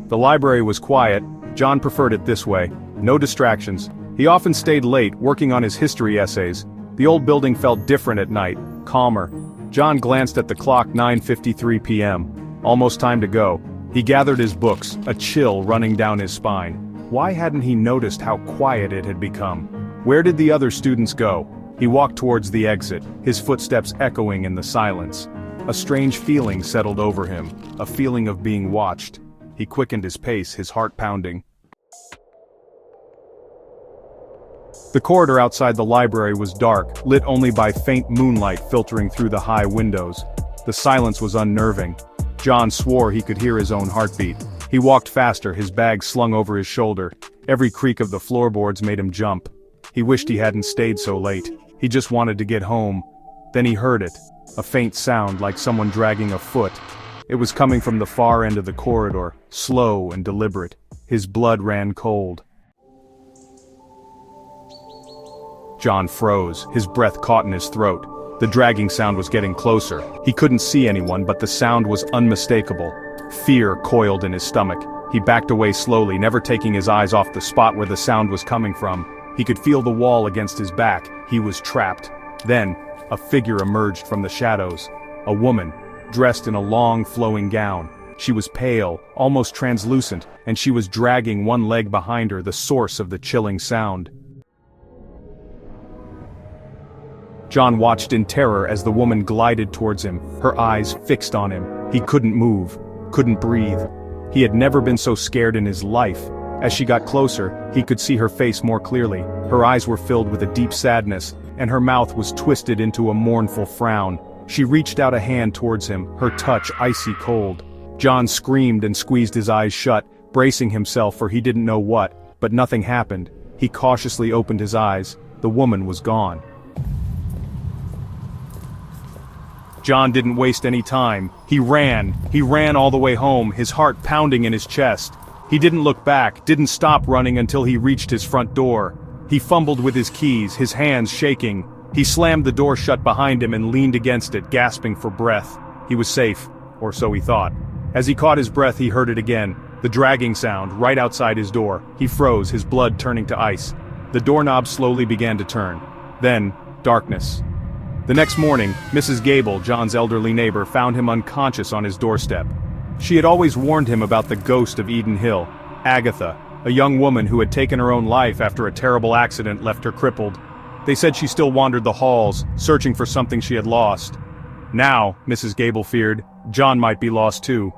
The library was quiet. John preferred it this way. No distractions. He often stayed late, working on his history essays. The old building felt different at night, calmer. John glanced at the clock, 9:53 p.m. Almost time to go. He gathered his books, a chill running down his spine. Why hadn't he noticed how quiet it had become? Where did the other students go? He walked towards the exit, his footsteps echoing in the silence. A strange feeling settled over him, a feeling of being watched. He quickened his pace, his heart pounding. The corridor outside the library was dark, lit only by faint moonlight filtering through the high windows. The silence was unnerving. John swore he could hear his own heartbeat. He walked faster, his bag slung over his shoulder. Every creak of the floorboards made him jump. He wished he hadn't stayed so late. He just wanted to get home. Then he heard it. A faint sound like someone dragging a foot. It was coming from the far end of the corridor, slow and deliberate. His blood ran cold. John froze, his breath caught in his throat. The dragging sound was getting closer. He couldn't see anyone, but the sound was unmistakable. Fear coiled in his stomach. He backed away slowly, never taking his eyes off the spot where the sound was coming from. He could feel the wall against his back. He was trapped. Then, a figure emerged from the shadows. A woman, dressed in a long, flowing gown. She was pale, almost translucent, and she was dragging one leg behind her, the source of the chilling sound. John watched in terror as the woman glided towards him, her eyes fixed on him. He couldn't move, couldn't breathe. He had never been so scared in his life. As she got closer, he could see her face more clearly. Her eyes were filled with a deep sadness, and her mouth was twisted into a mournful frown. She reached out a hand towards him, her touch icy cold. John screamed and squeezed his eyes shut, bracing himself for he didn't know what, but nothing happened. He cautiously opened his eyes. The woman was gone. John didn't waste any time. He ran all the way home, his heart pounding in his chest. He didn't look back, didn't stop running until he reached his front door. He fumbled with his keys, his hands shaking. He slammed the door shut behind him and leaned against it, gasping for breath. He was safe, or so he thought. As he caught his breath, he heard it again, the dragging sound right outside his door. He froze, his blood turning to ice. The doorknob slowly began to turn. Then, darkness. The next morning, Mrs. Gable, John's elderly neighbor, found him unconscious on his doorstep. She had always warned him about the ghost of Eden Hill. Agatha, a young woman who had taken her own life after a terrible accident left her crippled. They said she still wandered the halls, searching for something she had lost. Now, Mrs. Gable feared, John might be lost too.